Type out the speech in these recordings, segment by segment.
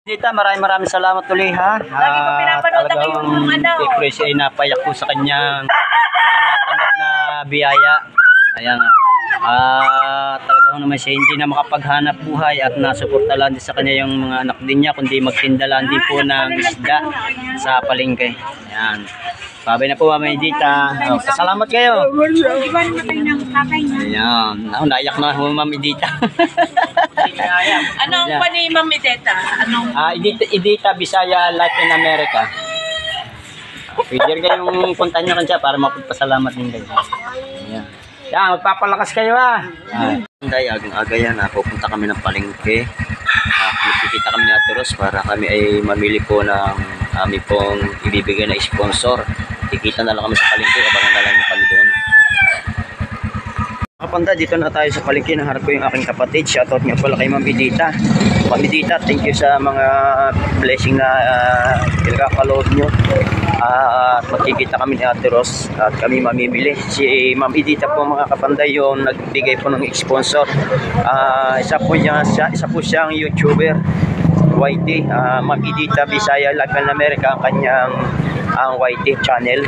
Dita, maraming salamat ulit ha. Lagi ko pinapanood ang iyong Fresh ay napayak ko sa kanyang natanggap na biyaya. Ayan. Talagang naman siya hindi na makapaghanap buhay at nasuporta lang din sa kanya yung mga anak din niya kundi magtinda lang din po ng isda sa palengke. Ayan. Babay na po Mami Dita. Salamat kayo. Ayan. Naiyak na po Mami Dita. Anong pa ni Mami Dita? Idita Bisaya Latin America. Pwede kayong punta nyo kan siya para mapagpasalamat din kayo. Ayan. Yan, magpapalakas kayo ha. Day, agang-aga yan. Pupunta kami ng palengke. Nakikita kami ni Ate Ros para kami ay mamili po ng aming pong ibibigay na sponsor. Kikita na lang kami sa palengke. Abangan na lang kami doon. Kapanda, dito na tayo sa palengke. Naharap ko yung aking kapatid. Shoutout niyo pala kay Mami Dita. Mami Dita, thank you sa mga blessing na pinakakalood nyo. At magkikita kami ni Ate Ros at kami mamimili. Si Mami Dita po mga kapanda yung nagbigay po ng sponsor. Isa po siyang YouTuber, YT. Mami Dita Bisaya Latin America ang kanyang YT channel.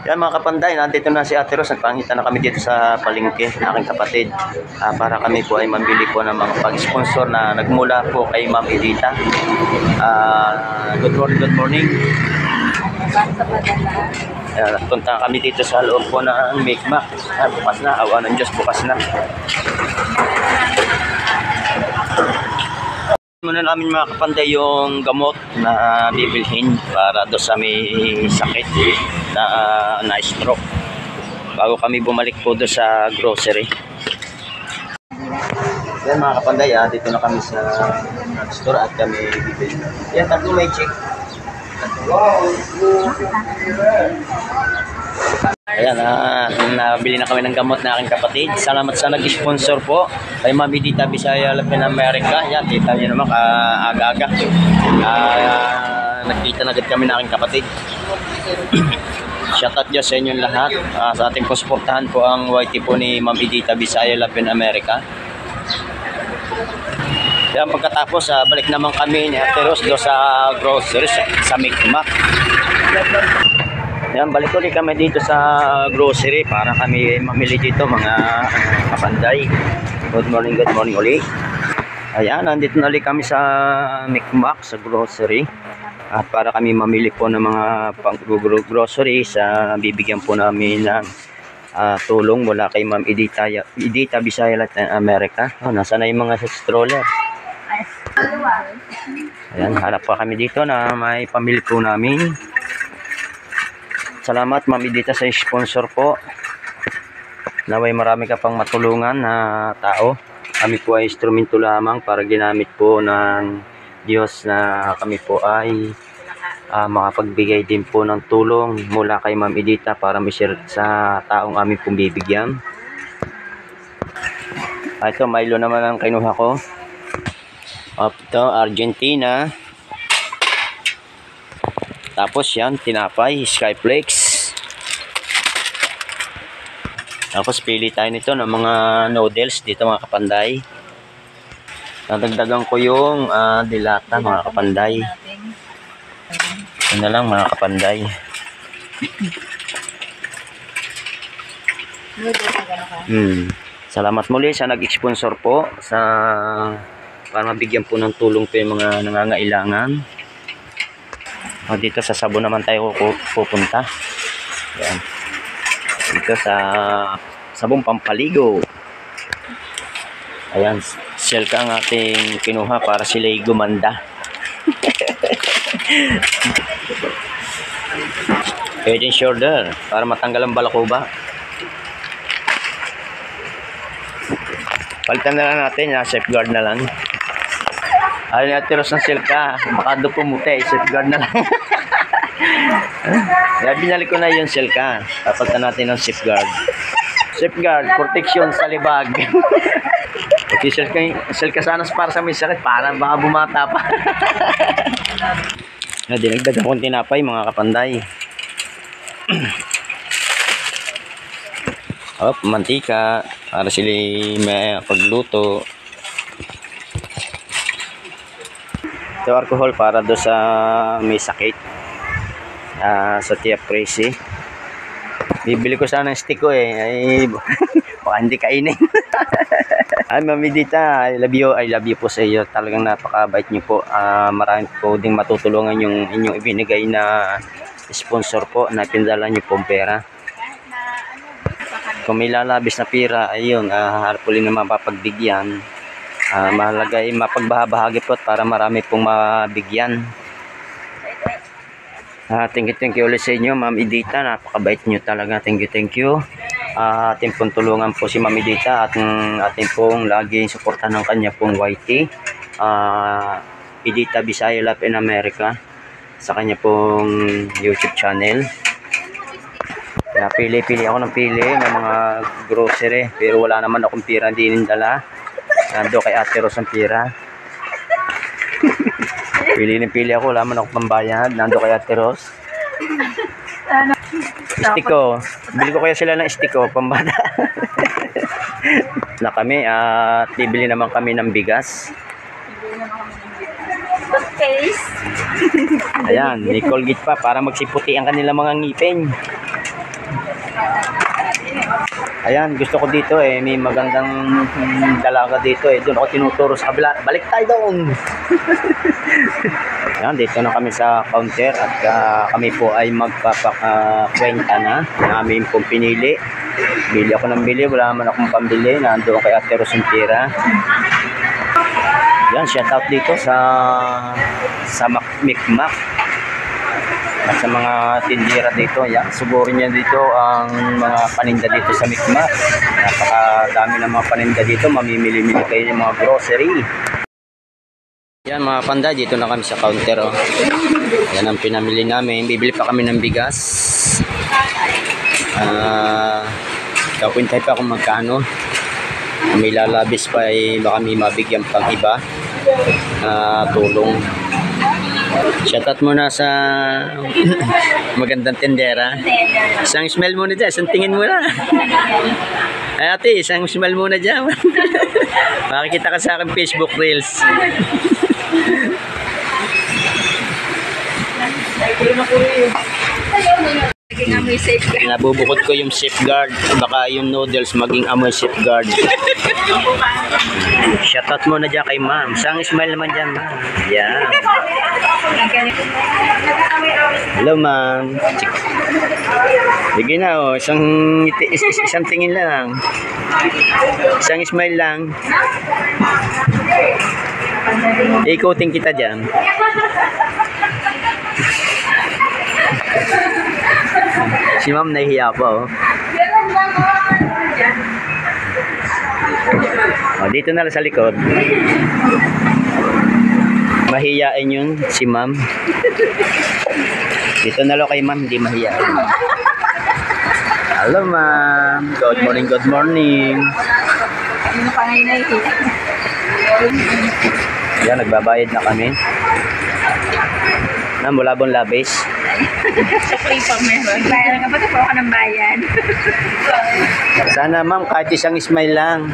Yan mga kapanday, nandito na si Ate Ros. Nagpangita na kami dito sa palengke ng aking kapatid para kami po ay mambili po ng mga pag-sponsor na nagmula po kay Ma'am Edita. Good morning. Punta kami dito sa loob po ng Mikmak. Bukas na, awa ng Diyos, bukas na. Muna namin mga kapanday yung gamot na bibilhin para do sa may sakit na stroke bago kami bumalik po do sa grocery. Yan mga kapanday, dito na kami sa store at kami bibili. Yan, tatlo may check. Ayan, nabili na kami ng gamot na aking kapatid. Salamat sa nag-sponsor po kay Mami Dita Bisaya Latin America. Yan, kita nyo naman aga-aga. Nagkita na agad kami na aking kapatid. Shoutout dyan sa inyong lahat. Sa ating suportahan po ang YT po ni Mami Dita Bisaya Latin America. Yan, pagkatapos balik naman kami ni Ate Ros do sa grocery sa Mikmak. Yan, balik ulit kami dito sa grocery para kami mamili dito mga kapanday. Good morning ulit. Ayan, nandito na ulit kami sa Mikmak sa grocery. At para kami mamili po ng mga pang-grocery sa bibigyan po namin ng tulong mula kay Ma'am Edita Bisaya Latin America. Nasa na yung mga stroller. Ayan, harap pa kami dito na may pamili po namin. Salamat Ma'am Edita sa sponsor po. Naway marami ka pang matulungan na tao. Kami po ay instrumento lamang para ginamit po ng Diyos na kami po ay makapagbigay din po ng tulong mula kay Ma'am Edita para ma-share sa taong aming pong bibigyan. Ito, Milo naman ang kinuha ko. Ito, Argentina. Tapos yan, tinapay, Skyflex. Tapos pili tayo nito ng mga noodles dito mga kapanday. Nadagdagan ko yung dilata mga kapanday. Ito na lang mga kapanday. Salamat muli sa nag-sponsor po para mabigyan po ng tulong po yung mga nangangailangan. Dito sa sabon naman tayo pupunta. Yan. Dito sa sabong pampaligo. Ayan, Silka ang ating kinuha para sila'y gumanda. Head and shoulder para matanggal ang balakuba. Palitan na lang natin, safeguard na lang. Ayaw ni Ate Ros ng Silka, baka doon pumuti, safeguard na lang. Kaya binalik ko na yung Silka. Papalitan natin ng safeguard. Safeguard, protection sa libag. Okay, Silka sana para sa may sakit, para baka bumata pa. Dinagdag akong tinapay mga kapanday. Mantika para sila may pagluto. Ito alcohol para do sa may sakit. Sa Tia Prissy. Bibili ko sana ng stick ko eh. Ay, baka hindi kainin. Ay, Mami Dita, I love you po sa iyo. Talagang napakabait niyo po. Marami po ding matutulungan yung inyong ibinigay na sponsor po na pinadala niyo pong pera. Kung may lalabis na pira, ayun, harapulin na mapapagbigyan. Mahalaga ay mapagbahabahagi po para marami pong mabigyan. Thank you ulit sa inyo, Ma'am Edita. Napakabait nyo talaga. Thank you. Ating pong tulungan po si Ma'am Edita at ating pong laging suportahan ng kanya pong YT. Edita Bisaya Love in America sa kanya pong YouTube channel. Kaya pili ako ng pili ng mga grocery pero wala naman akong pira hindi nindala. Nando kay Ate Rose ang pira. Pili ako, wala man ako pambayad. Nando kay Ate Rose. Stiko. Bili ko kaya sila ng stiko pambata. Na kami at bibili naman kami ng bigas. Ayan, may Colgate pa para magsiputi ang kanila mga ngipin. Ayan, gusto ko dito eh, may magandang dalaga dito eh. Doon ako tinuturo sa kabila. Balik tayo doon. Ayan, dito na kami sa counter at kami po ay magpapakwenta na. Namin pong pinili. Bili ako ng bili, wala naman akong pambili. Nandoon kay Ate Rose ang pera. Ayan, shout out dito sa Mikmak. At sa mga tindera dito, yan, sugurin niya dito ang mga paninda dito sa Mikmak. Napakadami ng mga paninda dito, mamimili-mili kayo ng mga grocery. Yan mga panda, dito na kami sa counter. Oh. Yan ang pinamili namin, bibili pa kami ng bigas. Kapuntay pa kung magkano. May lalabis pa ay baka may mabigyan pang iba. Tulong. Shoutout muna sa magandang tendera. Isang smell muna dyan, isang tingin muna. Ay ate, isang smell muna dyan. Makikita ka sa akin Facebook Reels. Nabubukod ko yung safeguard. Baka yung noodles maging amoy safeguard. Shoutout muna dyan kay ma'am. Isang smile naman dyan ma'am. Yeah. Hello ma'am. Sige na oh. Isang tingin lang. Isang smile lang. Ikutin kita dyan. Si ma'am nahihiya pa oh. Dito na lang sa likod. Mahiyain yun si ma'am. Dito na lang kay ma'am, hindi mahiyain. Hello ma'am. Good morning, good morning. Yan, nagbabayad na kami. Ma'am, wala bang labis? Sa free pang meron. Bayaran ka ba ito? Puro ka ng bayan. Sana ma'am, kahit isang smile lang.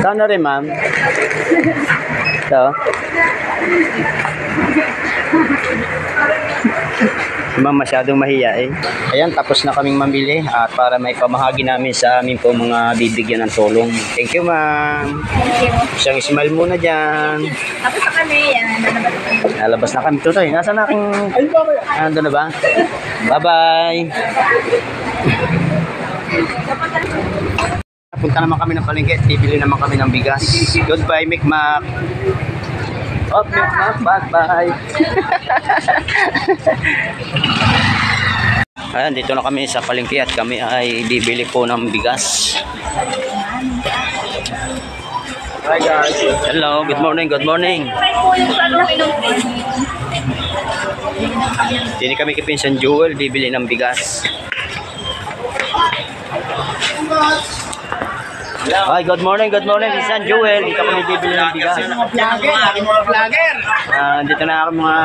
Sana rin ma'am. Ito. Ma'am, masyadong mahiya eh. Ayan, tapos na kaming mamili at para may pamahagi namin sa amin po mga bibigyan ng tulong. Thank you ma'am. Isang smile muna dyan. Tapos na kami yan. Nalabas na kami tuloy. Nasaan na aking... Nandun na ba? Bye-bye. Punta naman kami ng palengke. Bibili naman kami ng bigas. Goodbye, Mikmak. Oh, Mikmak. Bye-bye. Ayan, dito na kami sa palengke at kami ay bibili po ng bigas. Hi guys. Hello, good morning, good morning. Dini kami kay Pinsan Jewel, bibili ng bigas. Hi, good morning, Pinsan Jewel. Dito kami bibili ng bigas. Dito na ako mga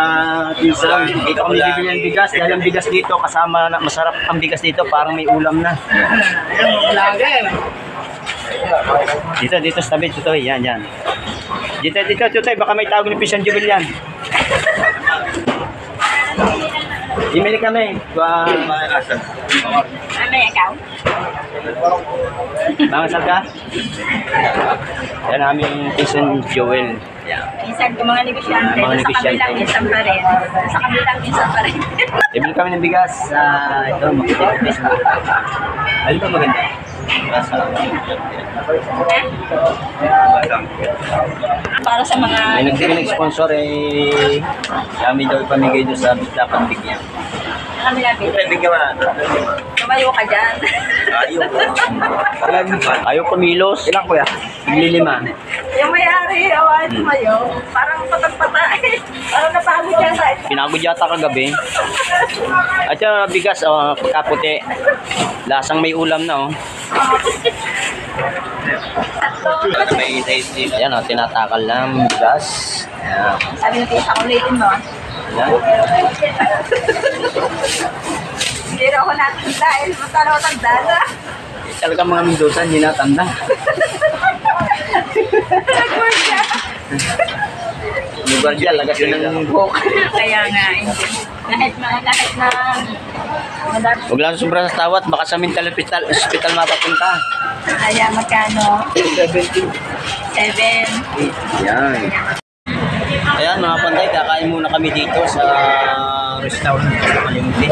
pinsan. Dito kami bibili ng bigas. Dahil ang bigas dito, kasama na, masarap ang bigas dito, parang may ulam na. Dito sa tabi, Tutoy. Yan. Dito, Tutoy. Baka may tawag ni Pisan Jubil yan. Imili kami. Ano ikaw? Mangasal ka? Yan aming Pisan Joel. Minsan ko mga negosyante, Mga sa negosyante. kabilang minsan pa rin. Sa kabilang minsan pa rin. Imili kami ng bigas. Ito, makitis. Alin ba maganda? Para sa mga... May nag-sponsor kami daw ipamigay doon sa dapat bigyan. Kami namin. Bigyan mo. Tumayo ka dyan. Ayaw kumilos. Ilang kuya? Iglilima. Yung may-ari, awan tumayo. Parang patag-patay. Parang napagod yan sa ito. Pinagod yata kagabi. At yung bigas, pagkaputi. Lasang may ulam na, oh. Ayan, tinatakal lang bigas. Ayan. Sabi ng tita ko, ulitin mo. Ayan. Hindi rin ako natin dahil matalo ako tagdala. Talaga mga Mendoza, hindi natanda. Nag-work siya. Lugar dyan, lagas yun ng buhok. Kaya nga, hindi. Kahit na Huwag lang sobra sa tawat, baka sa mental hospital mapapunta. kaya magkano? 70. 7. Ayan. Ayan mga panday, kakain muna kami dito sa restaurant sa Palengke.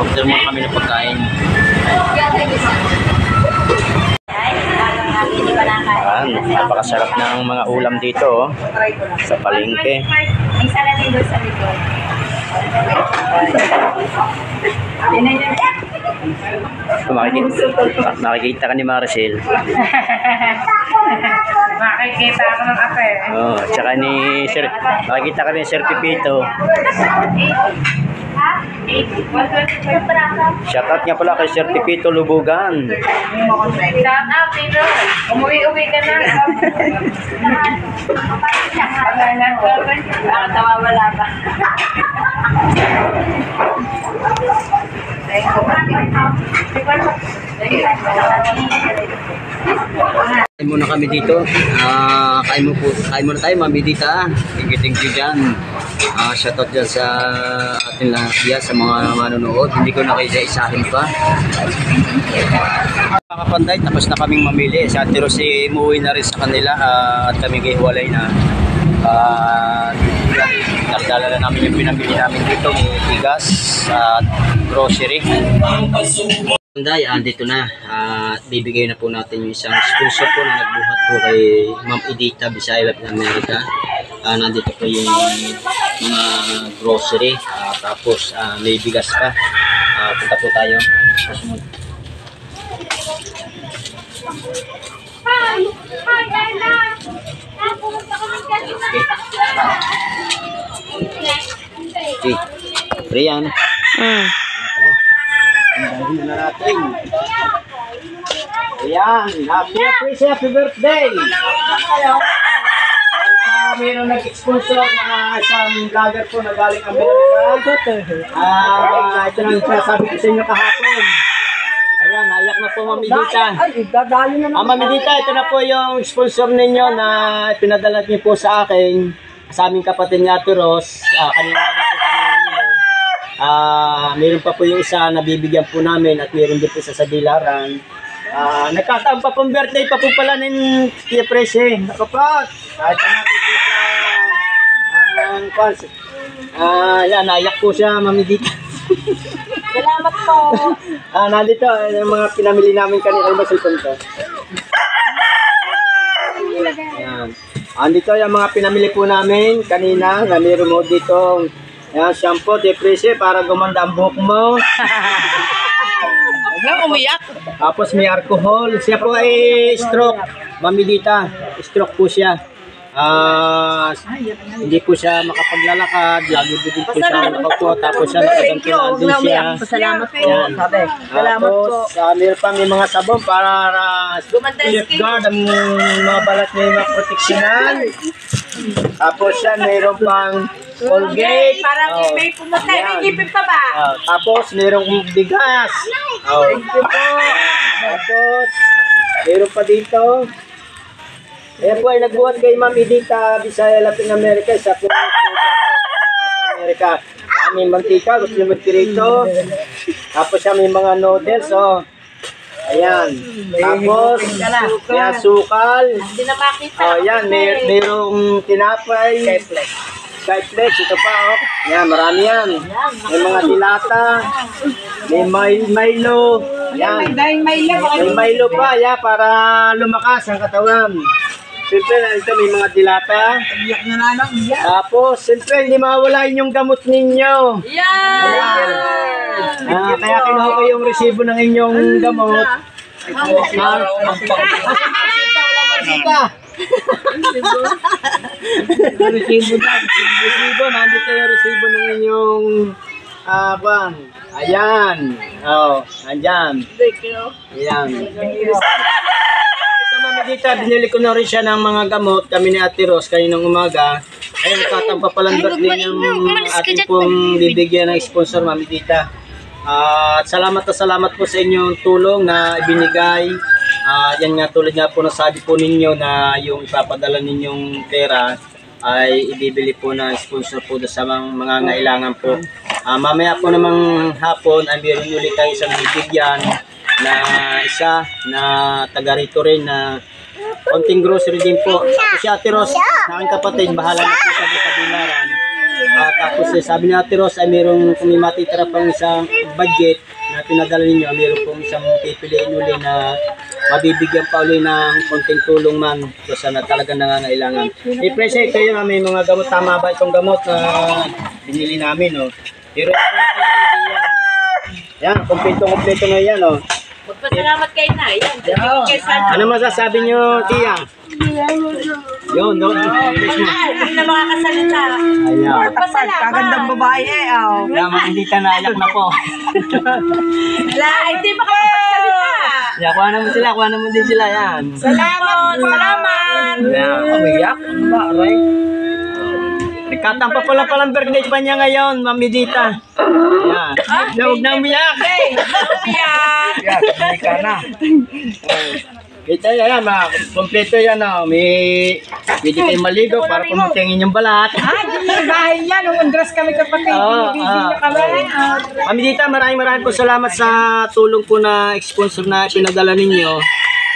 Order muna kami ng pagkain. Ayan, napakasarap ng mga ulam dito, oh, sa Palengke. May salamin doon sa likod. Makikita ka ni Maricel. Makikita ako ng kape. Oh, tsaka ni Sir, makikita ka ni Sir Pipito. Shoutout nga pala kay Sir Pipito Lubugan. Shout out, Tito. Umuwi-uwi ka na. Tawawala ba? Kain muna kami dito. Kain muna tayo, Mami Dita. Thank you dyan. Shoutout dyan sa ating lahat yan, sa mga manonood. Hindi ko na kayo isa-isahin pa. Mga panday, tapos na kaming mamili. Sa Ate Rosie, umuwi na rin sa kanila at kami hiwalay na. Nagdala na namin yung pinabili namin dito, bigas at grocery. Panday, dito na. Bibigay na po natin yung isang sponsor po na nagbuhat po kay Ma'am Edita Bisaya ng Amerika. Nandito po yung mga grocery. Tapos may bigas pa. Punta po tayo. Okay. Rian. Ang na natin. Ayan. Happy birthday. Mayroong nag-sponsor na isang vlogger po na galing Amerika. Ito na yung sinasabi ko sa inyo kahapon. Ayan, nayak na po, Mami Dita. Mami Dita, ito na po yung sponsor ninyo na pinadala niyo po sa akin, sa aming kapatid ni Ate Ros. Kanina na po kami namili. Meron pa po yung isa na bibigyan po namin at meron din po sa Dilaran. Nagkataon pa pong birthday pa po pala ng Tia Prese. Nakapat! Kahit na natin po sa yan, naiyak po siya, Mami Dita. Salamat po. Nandito, yung mga pinamili namin kanina. Ay, masulpon to. Ayan. Andito yung mga pinamili po namin kanina. Na meron mo dito. Ayan, shampoo, Tia Prese, para gumanda ang buhok mo. Umiyak. Tapos may alcohol. Siya po ay stroke. Mami Dita, stroke po siya. Hindi po siya makapaglalakad. Lagi din po siya nakaupo. Tapos siya nakagantunan din siya. Salamat po. Yan. Salamat po. Meron pa may mga sabon para safeguard ang mga balat niya yung mga proteksyonan. Tapos siya mayroon pang Colgate. Parang Oh. may pumatay. May Yan. ngipin pa ba? Tapos, merong bigas. Oh. Thank you po. Tapos, meron pa dito. Ayan po ay nagbuhat kay Ma'am Edita Bisaya Latin America sa America. May mantika, gusto nyo magtirito. Tapos siya may mga noodles, oh. Ayan. Tapos, may sukal. Hindi na makita. Oh, yan, merong tinapay. Skyflex, ito pa, oh. Yan, marami yan. May mga dilata. May Milo. Yan. May Milo pa, ya, para lumakas ang katawan. Siyempre, ito may mga dilata. Tapos, siyempre, hindi mawala yung gamot ninyo. Yan! Kaya kinuha ko yung resibo ng inyong gamot. Resibo, nandito yung resibo ng inyong ban. Ayan. Oh, andyan. Ayan. Ito, Mami Dita, binili ko na rin siya ng mga gamot. Kami ni Ate Ros kaninang umaga. Ayun, tatampa palang birthday ng ating pong bibigyan ng sponsor, Mami Dita. At salamat na salamat po sa inyong tulong na ibinigay. Yan nga, tulad nga po nasabi po ninyo na yung ipapadala ninyong pera ay ibibili po ng sponsor po sa mga ngailangan po. Mamaya po namang hapon ay meron ulit tayo isang bibigyan na isa na taga rito rin na konting grocery din po. Tapos si Ate Ros, na aking kapatid, bahala na po sa kabilaran. Tapos sabi ni Ate Ros ay meron kung may matitira pang isang budget na pinadala ninyo, meron pong isang pipiliin uli na mabibigyan pa uli ng konting tulong man so sana talaga nangangailangan. I-appreciate kayo na may mga gamot. Tama ba itong gamot na binili namin? Oh. Pero ito yung kalagay din yan. Yan, kompleto na yan. Oh. Magpasalamat kayo na. Yan. Ano masasabi nyo, Tia? Yun, no? Hindi na makakasalita. Ayan. Magpasalamat. Kagandang babae Yaman, hindi ka naiyak na po. Wala, hindi makakapagsalita. Yeah, kuha naman din sila yan. Salamat. Salamat. Yan, umiyak. Ba, aray? Nagkatampa pala palang birthday pa niya ngayon, Mami Dita. Yan. Huwag na umiyak. Lupian. ka na. Ito yan, kompleto yan. Pwede kayo maligo para pumuti ang inyong balat. Yung bahay niya, nung undras kami kapatid, binibigyan na kami. Mami Dita, maraming po salamat sa tulong po na sponsor na pinadala ninyo.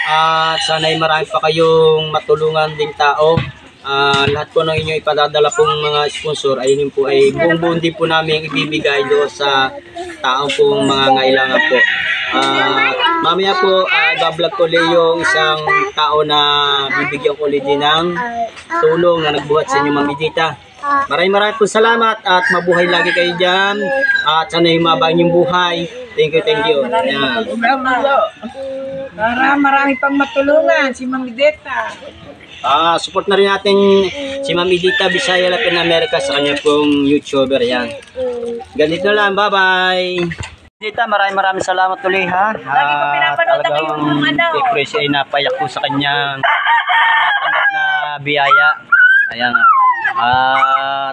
At sana'y marami pa kayong matulungan ding tao. Lahat po ng inyo ipadadala pong mga sponsor ay yun po ay buong din po namin ibibigay doon sa taong pong mga ngailangan po. Mamaya po bablog ko ulit yung isang tao na bibigyan ko ulit din ng tulong na nagbuhat sa inyo, Mami Dita. Maraming po salamat at mabuhay lagi kayo dyan at sana'y humaba yung buhay. Thank you. Yan. Para marami pang matulungan si Mami Dita. Support na rin natin si Mami Dita Bisaya Latin America sa kanya pong YouTuber yan. Ganito lang, bye-bye. Dita, maraming salamat ulit ha. Lagi ko pinapanood ang iyong Express ay napayak ko sa kanyang natanggap na biyaya. Ayan.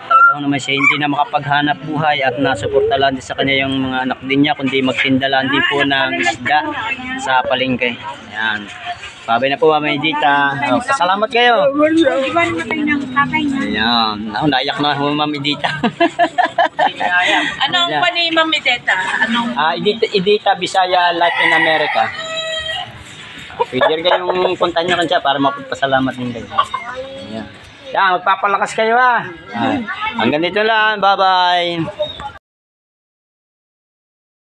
Talagang naman siya hindi na makapaghanap buhay at nasuporta lang din sa kanya yung mga anak din niya kundi magtindalan din po ng isda sa palengke. Ayan. Babay na po, Mami Dita. Salamat kayo. Iwan na kayo ng tatay niya. Ayan. Naiyak na ako, Mami Dita. Anong pa ni Mami Dita? Anong? Edita Bisaya Life in America. Pwede rin kayong punta nyo kansiya para mapagpasalamat din kayo. Ayan. Yan, magpapalakas kayo ha. Hanggang dito lang. Bye-bye.